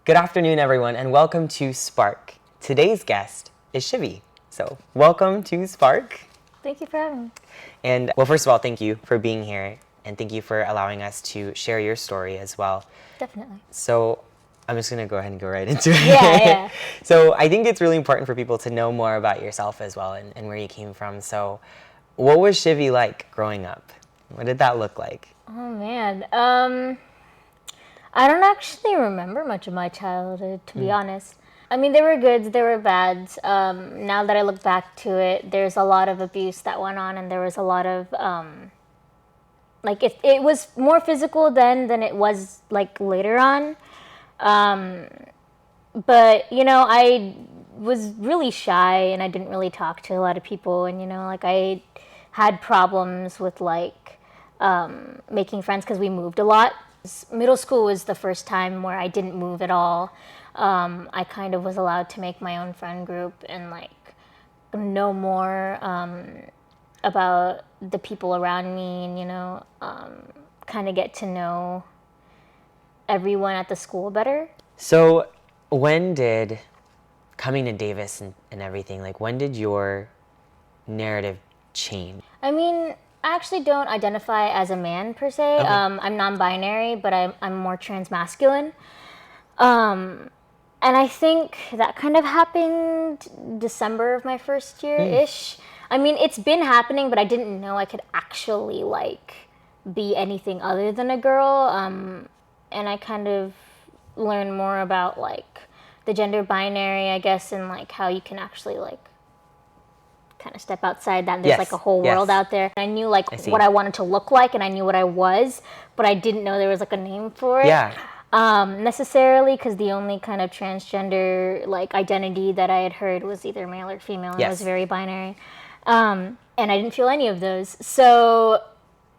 Good afternoon, everyone, and welcome to Spark. Today's guest is Shivi. So, welcome to Spark. Thank you for having me. And, well, first of all, thank you for being here, and thank you for allowing us to share your story as well. Definitely. So, I'm just going to go ahead and go right into it. Yeah. So, I think it's really important for people to know more about yourself as well and where you came from. So, what was Shivi like growing up? What did that look like? Oh, man. I don't actually remember much of my childhood, to be honest. I mean, there were goods, there were bads. Now that I look back to it, there's a lot of abuse that went on, and there was a lot of, it was more physical then than it was, like, later on. But, I was really shy, and I didn't really talk to a lot of people, and, I had problems with, making friends because we moved a lot. Middle school was the first time where I didn't move at all. I kind of was allowed to make my own friend group and know more about the people around me and kind of get to know everyone at the school better. So when did coming to Davis and everything, when did your narrative change? I mean, I actually don't identify as a man per se. Okay. I'm non-binary, but I'm more transmasculine. And I think that kind of happened December of my first year-ish. I mean, it's been happening, but I didn't know I could actually, be anything other than a girl. And I kind of learned more about, the gender binary, I guess, and, how you can actually, kind of step outside that. There's a whole world out there. I knew what I wanted to look like, and I knew what I was, but I didn't know there was a name for it. Yeah. Necessarily, because the only kind of transgender identity that I had heard was either male or female, and it was very binary. And I didn't feel any of those. So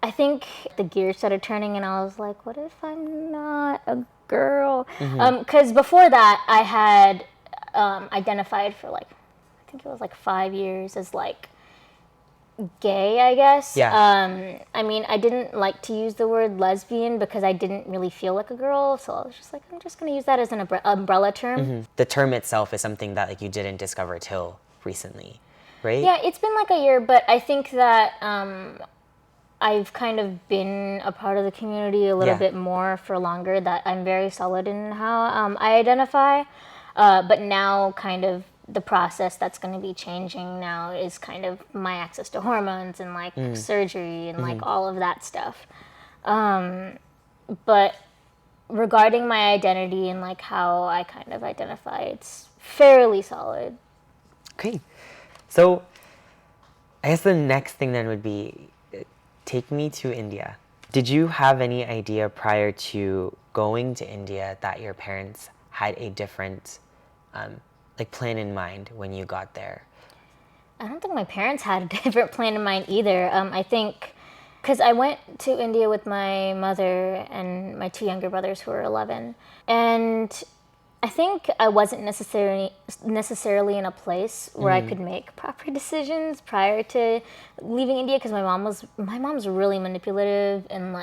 I think the gears started turning, and I was like, what if I'm not a girl? Because before that, I had identified for I think it was 5 years as gay, I guess. Yeah. I mean, I didn't like to use the word lesbian because I didn't really feel like a girl, so I was just I'm just going to use that as an umbrella term. The term itself is something that you didn't discover till recently, right? Yeah, it's been a year, but I think that I've kind of been a part of the community a little bit more for longer, that I'm very solid in how I identify, but now kind of the process that's going to be changing now is kind of my access to hormones and surgery and all of that stuff. But regarding my identity and how I kind of identify, it's fairly solid. Okay. So I guess the next thing then would be, take me to India. Did you have any idea prior to going to India that your parents had a different plan in mind when you got there? I don't think my parents had a different plan in mind either. I think because I went to India with my mother and my two younger brothers who were 11, and I think I wasn't necessarily in a place where I could make proper decisions prior to leaving India, because my mom's really manipulative, and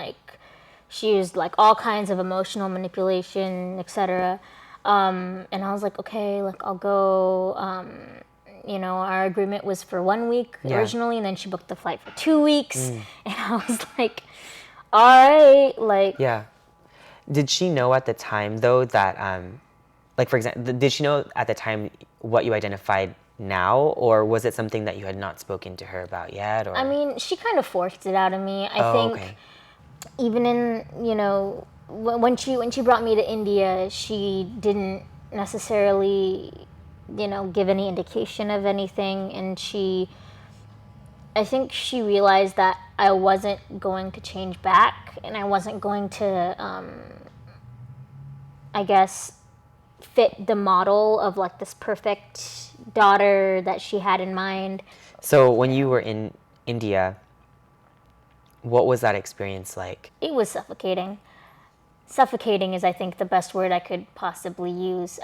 she used all kinds of emotional manipulation, etc. And I was like, okay, I'll go. Our agreement was for 1 week originally, and then she booked the flight for 2 weeks. And I was like, all right, Yeah. Did she know at the time, though, that, for example, did she know at the time what you identified now, or was it something that you had not spoken to her about yet? Or? I mean, she kind of forced it out of me. I think even in, when she brought me to India, she didn't necessarily, give any indication of anything, and I think she realized that I wasn't going to change back, and I wasn't going to, I guess, fit the model of this perfect daughter that she had in mind. So when you were in India, what was that experience like? It was suffocating. Suffocating is, I think, the best word I could possibly use.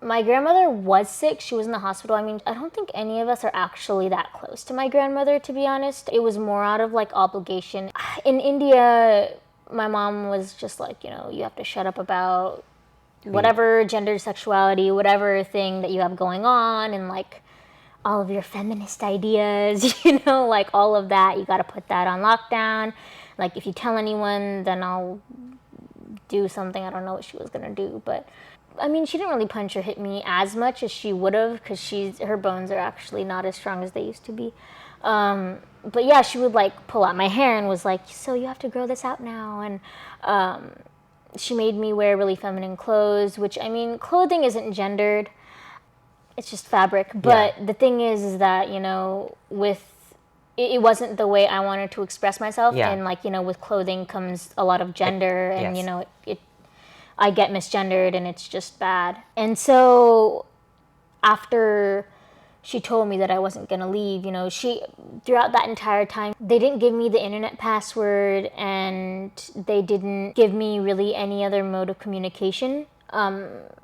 My grandmother was sick. She was in the hospital. I mean, I don't think any of us are actually that close to my grandmother, to be honest. It was more out of obligation. In India, my mom was just you have to shut up about whatever gender, sexuality, whatever thing that you have going on, and like all of your feminist ideas, you know, like all of that, you got to put that on lockdown. Like if you tell anyone, then I'll do something. I don't know what she was gonna do, but I mean, she didn't really punch or hit me as much as she would have, because her bones are actually not as strong as they used to be. But yeah, she would like pull out my hair and was like, so you have to grow this out now. And she made me wear really feminine clothes, which, I mean, clothing isn't gendered. It's just fabric. But the thing is that, you know, it wasn't the way I wanted to express myself. Yeah. And like, you know, with clothing comes a lot of gender, and, yes. you know, I get misgendered, and it's just bad. And so after she told me that I wasn't going to leave, you know, throughout that entire time, they didn't give me the internet password, and they didn't give me really any other mode of communication,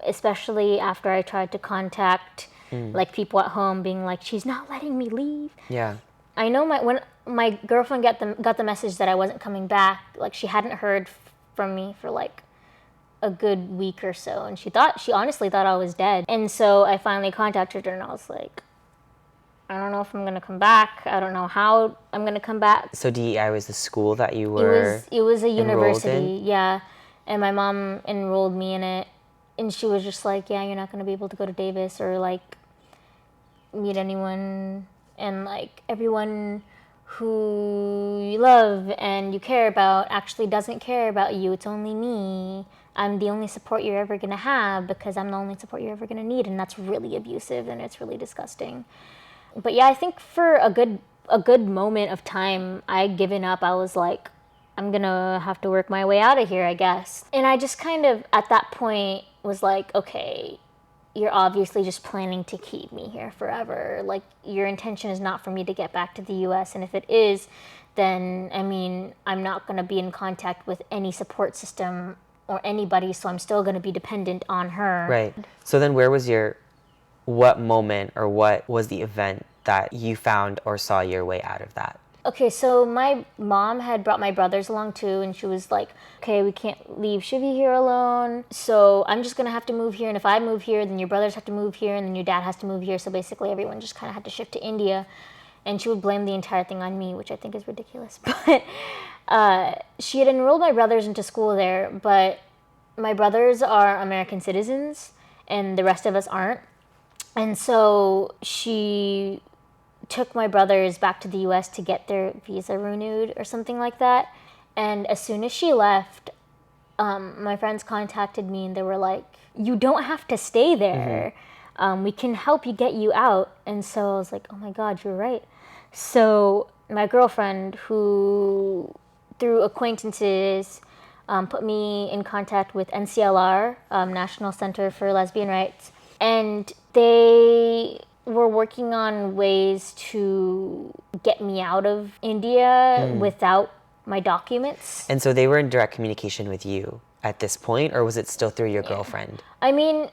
especially after I tried to contact like people at home being like, she's not letting me leave. Yeah. I know when my girlfriend got the message that I wasn't coming back, like she hadn't heard from me for like a good week or so, and she honestly thought I was dead. And so I finally contacted her, and I was like, I don't know if I'm gonna come back. I don't know how I'm gonna come back. So DEI was the school that you were It was a enrolled university, in? yeah. And my mom enrolled me in it, and she was just like, yeah, you're not gonna be able to go to Davis or like meet anyone, and like everyone who you love and you care about actually doesn't care about you. It's only me. I'm the only support you're ever gonna have, because I'm the only support you're ever gonna need, and that's really abusive, and it's really disgusting. But yeah, I think for a good moment of time, I'd given up. I was like, I'm gonna have to work my way out of here, I guess. And I just kind of at that point was like, okay, you're obviously just planning to keep me here forever. Like, your intention is not for me to get back to the US, and if it is, then I mean, I'm not gonna be in contact with any support system or anybody, so I'm still gonna be dependent on her. Right. So then what moment or what was the event that you found or saw your way out of that? Okay, so my mom had brought my brothers along too, and she was like, okay, we can't leave Shivy here alone, so I'm just gonna have to move here, and if I move here, then your brothers have to move here, and then your dad has to move here, so basically everyone just kind of had to shift to India, and she would blame the entire thing on me, which I think is ridiculous. But she had enrolled my brothers into school there, but my brothers are American citizens, and the rest of us aren't. And so she took my brothers back to the US to get their visa renewed or something like that. And as soon as she left, my friends contacted me, and they were like, you don't have to stay there. We can help you get you out. And so I was like, oh my God, you're right. So my girlfriend, who through acquaintances put me in contact with NCLR, National Center for Lesbian Rights, and they were working on ways to get me out of India without my documents. And so they were in direct communication with you at this point, or was it still through your girlfriend? I mean,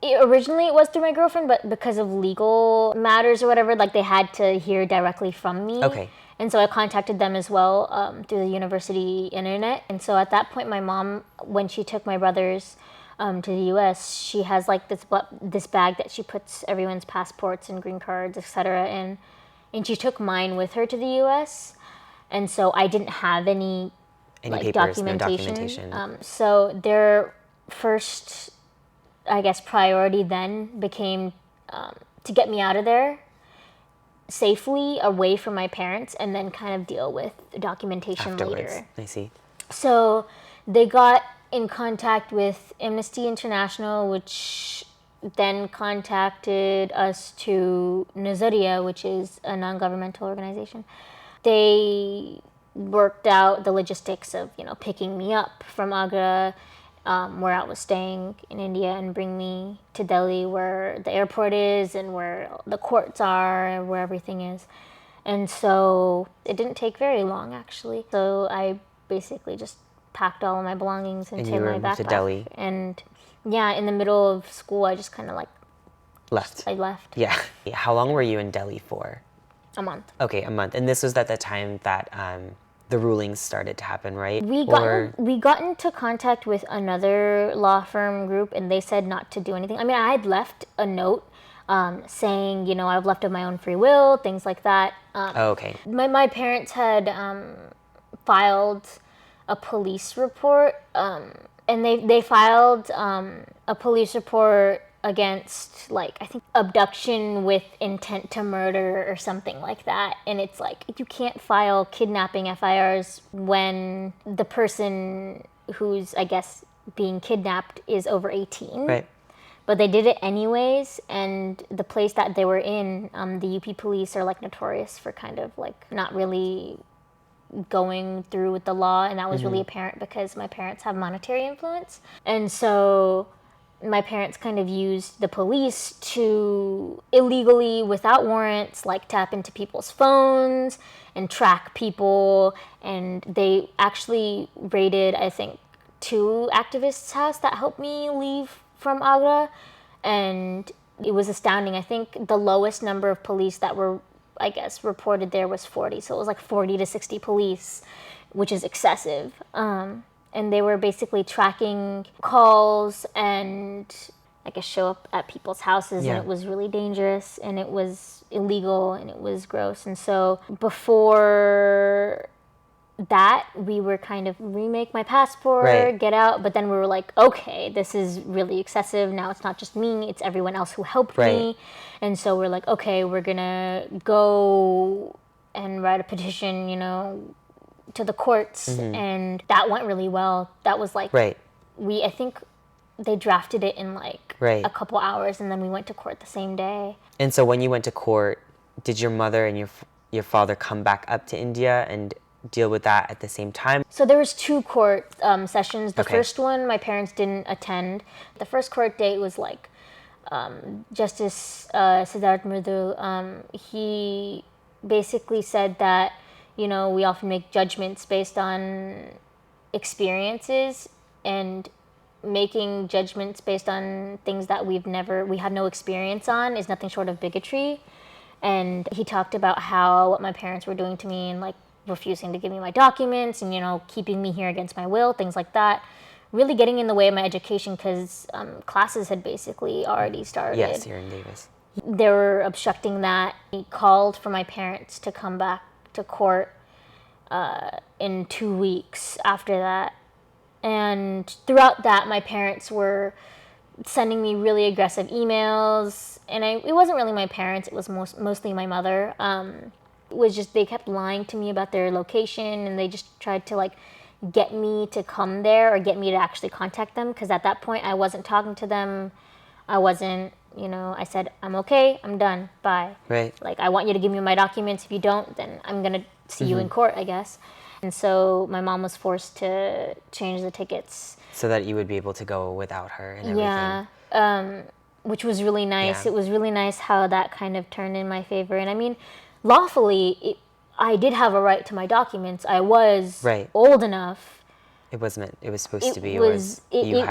originally it was through my girlfriend, but because of legal matters or whatever, like they had to hear directly from me. Okay. And so I contacted them as well through the university internet. And so at that point, my mom, when she took my brothers to the U.S., she has like this bag that she puts everyone's passports and green cards, etc. in, and she took mine with her to the U.S. And so I didn't have any like papers, documentation. no documentation. So their first, I guess, priority then became to get me out of there safely, away from my parents, and then kind of deal with documentation Afterwards. later. I see. So they got in contact with Amnesty International, which then contacted us to Nazaria, which is a non-governmental organization. They worked out the logistics of, picking me up from Agra, where I was staying in India, and bring me to Delhi, where the airport is and where the courts are and where everything is. And so it didn't take very long, actually. So I basically just packed all of my belongings into my backpack. To Delhi. And yeah, in the middle of school, I just kind of left. I left. Yeah. How long were you in Delhi for? A month. Okay, a month. And this was at the time that the rulings started to happen, right? We got into contact with another law firm group, and they said not to do anything. I mean, I had left a note saying, I've left of my own free will, things like that. Okay. My parents had filed a police report, and they filed a police report against, like, I think abduction with intent to murder or something like that. And it's like, you can't file kidnapping FIRs when the person who's, I guess, being kidnapped is over 18. Right. But they did it anyways, and the place that they were in, the UP police are, like, notorious for kind of, like, not really going through with the law, and that was really apparent because my parents have monetary influence. And so my parents kind of used the police to illegally, without warrants, like, tap into people's phones and track people. And they actually raided, I think, 2 activists' house that helped me leave from Agra. And it was astounding. I think the lowest number of police that were, I guess, reported there was 40. So it was like 40 to 60 police, which is excessive. And they were basically tracking calls and, I guess, show up at people's houses. Yeah. And it was really dangerous, and it was illegal, and it was gross. And so before that, we were kind of remake my passport, Right. get out. But then we were like, okay, this is really excessive. Now it's not just me, it's everyone else who helped Right. me. And so we're like, okay, we're going to go and write a petition, to the courts. And that went really well. That was like, Right. I think they drafted it in like Right. a couple hours, and then we went to court the same day. And so when you went to court, did your mother and your father come back up to India and deal with that at the same time? So there was 2 court sessions. The Okay. first one, my parents didn't attend. The first court date was like Justice Siddharth Mridul. He basically said that, we often make judgments based on experiences, and making judgments based on things that we had no experience on is nothing short of bigotry. And he talked about how what my parents were doing to me, and like refusing to give me my documents, and keeping me here against my will, things like that, really getting in the way of my education, because classes had basically already started. Yes, you're in Davis. They were obstructing that. He called for my parents to come back to court in 2 weeks after that. And throughout that, my parents were sending me really aggressive emails. And it wasn't really my parents, it was mostly my mother. It was just, they kept lying to me about their location, and they just tried to, like, get me to come there or get me to actually contact them, because at that point I wasn't talking to them. I wasn't, I said, I'm okay, I'm done, bye. Right. Like, I want you to give me my documents. If you don't, then I'm going to see you in court, I guess. And so my mom was forced to change the tickets. So that you would be able to go without her and everything. Yeah, which was really nice. Yeah. It was really nice how that kind of turned in my favor. And I mean, lawfully, I did have a right to my documents. I was Right. old enough. It was supposed to be. It was yeah.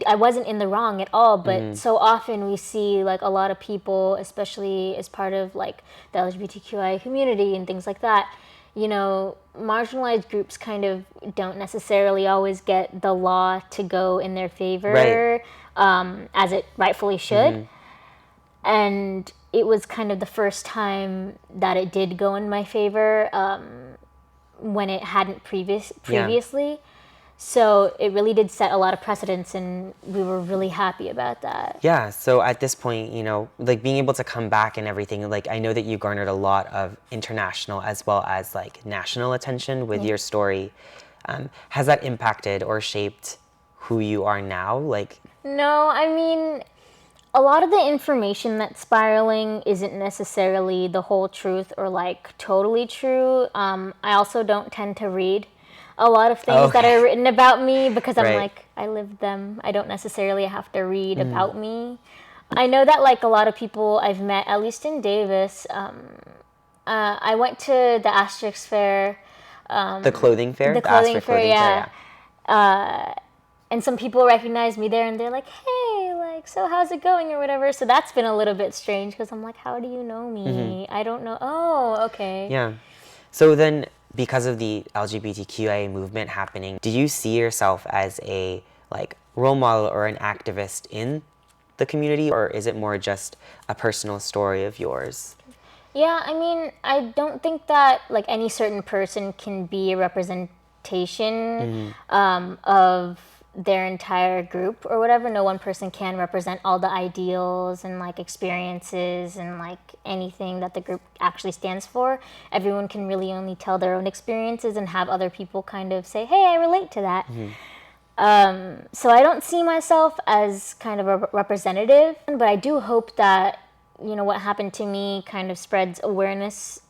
I wasn't in the wrong at all. But so often we see, like, a lot of people, especially as part of, like, the LGBTQI community and things like that, marginalized groups kind of don't necessarily always get the law to go in their favor, as it rightfully should. And it was kind of the first time that it did go in my favor, when it hadn't previously. So it really did set a lot of precedents, and we were really happy about that. Yeah, so at this point, like, being able to come back and everything, like, I know that you garnered a lot of international as well as, like, national attention with your story. Has that impacted or shaped who you are now? Like, No, I mean, a lot of the information that's spiraling isn't necessarily the whole truth or, like, totally true. I also don't tend to read a lot of things that are written about me, because I'm like, I lived them. I don't necessarily have to read about me. I know that, like, a lot of people I've met, at least in Davis, I went to the Asterix Fair. the clothing fair? The clothing fair, yeah. And some people recognize me there, and they're like, hey, like, so how's it going, or whatever. So that's been a little bit strange, because I'm like, how do you know me? I don't know. Oh, okay. Yeah. So then because of the LGBTQIA movement happening, do you see yourself as a like role model or an activist in the community, or is it more just a personal story of yours? Yeah, I mean, I don't think that like any certain person can be a representation of their entire group or whatever. No one person can represent all the ideals and like experiences and like anything that the group actually stands for. Everyone can really only tell their own experiences and have other people kind of say, hey, I relate to that. So I don't see myself as kind of a representative, but I do hope that, you know, what happened to me kind of spreads awareness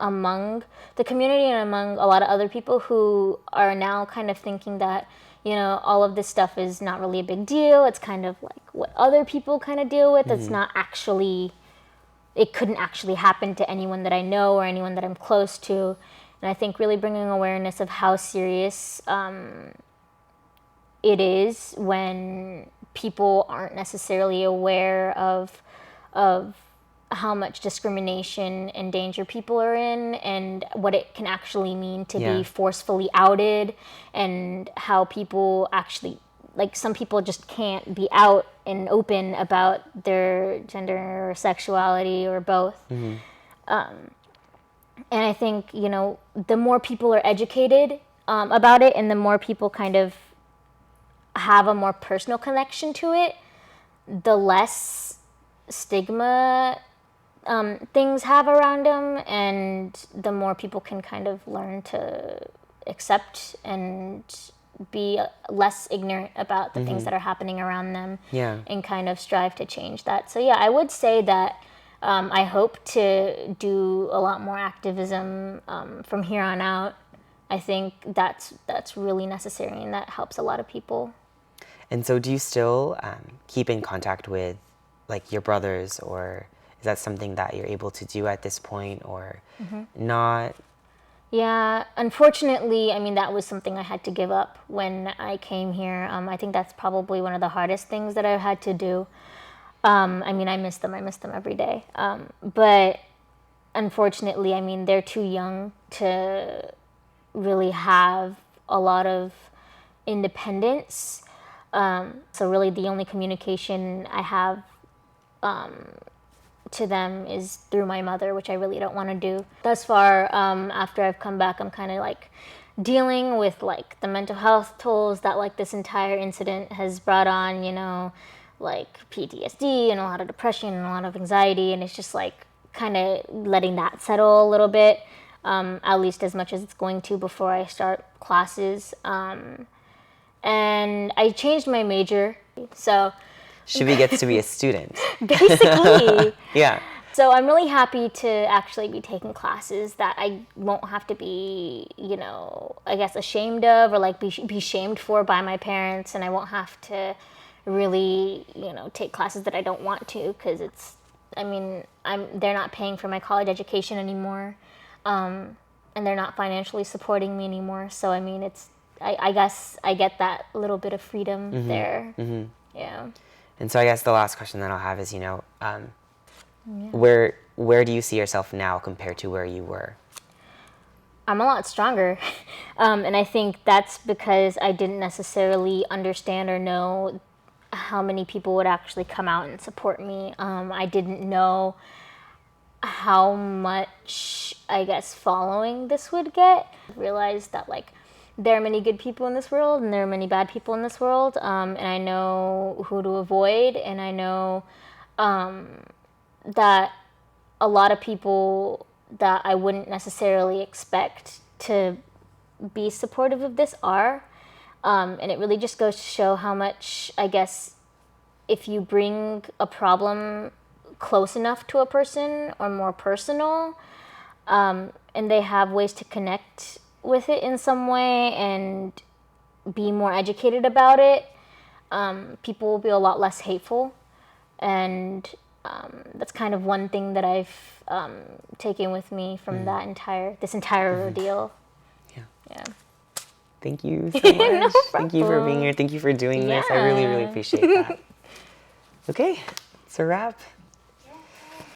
among the community and among a lot of other people who are now kind of thinking that, you know, all of this stuff is not really a big deal. It's kind of like what other people kind of deal with. It's not actually, it couldn't actually happen to anyone that I know or anyone that I'm close to. And I think really bringing awareness of how serious it is when people aren't necessarily aware of how much discrimination and danger people are in and what it can actually mean to be forcefully outed, and how people actually, like, some people just can't be out and open about their gender or sexuality or both. And I think, you know, the more people are educated about it and the more people kind of have a more personal connection to it, the less stigma things have around them, and the more people can kind of learn to accept and be less ignorant about the things that are happening around them, and kind of strive to change that. So yeah, I would say that I hope to do a lot more activism from here on out. I think that's really necessary, and that helps a lot of people. And so do you still keep in contact with like your brothers, or is that something that you're able to do at this point, or not? Yeah, unfortunately, I mean, that was something I had to give up when I came here. I think that's probably one of the hardest things that I've had to do. I mean, I miss them every day. But unfortunately, I mean, they're too young to really have a lot of independence. So really the only communication I have to them is through my mother, which I really don't want to do. Thus far, after I've come back, I'm kind of like dealing with like the mental health tolls that like this entire incident has brought on, you know, like PTSD and a lot of depression and a lot of anxiety, and it's just like kind of letting that settle a little bit, at least as much as it's going to before I start classes. And I changed my major, so Shivi gets to be a student. basically. Yeah. So I'm really happy to actually be taking classes that I won't have to be, you know, I guess ashamed of, or like be shamed for by my parents, and I won't have to really, you know, take classes that I don't want to, because it's, I mean, they're not paying for my college education anymore, and they're not financially supporting me anymore. So I mean, it's, I guess I get that little bit of freedom there. Yeah. And so I guess the last question that I'll have is, you know, where do you see yourself now compared to where you were? I'm a lot stronger. And I think that's because I didn't necessarily understand or know how many people would actually come out and support me. I didn't know how much, I guess, following this would get. I realized that, like, there are many good people in this world and there are many bad people in this world, and I know who to avoid, and I know that a lot of people that I wouldn't necessarily expect to be supportive of this are, and it really just goes to show how much, I guess, if you bring a problem close enough to a person or more personal, and they have ways to connect with it in some way and be more educated about it, people will be a lot less hateful. And that's kind of one thing that I've taken with me from this entire ordeal. Yeah. Thank you so much. No Thank you for being here. Thank you for doing this. I really, really appreciate that. Okay, it's a wrap.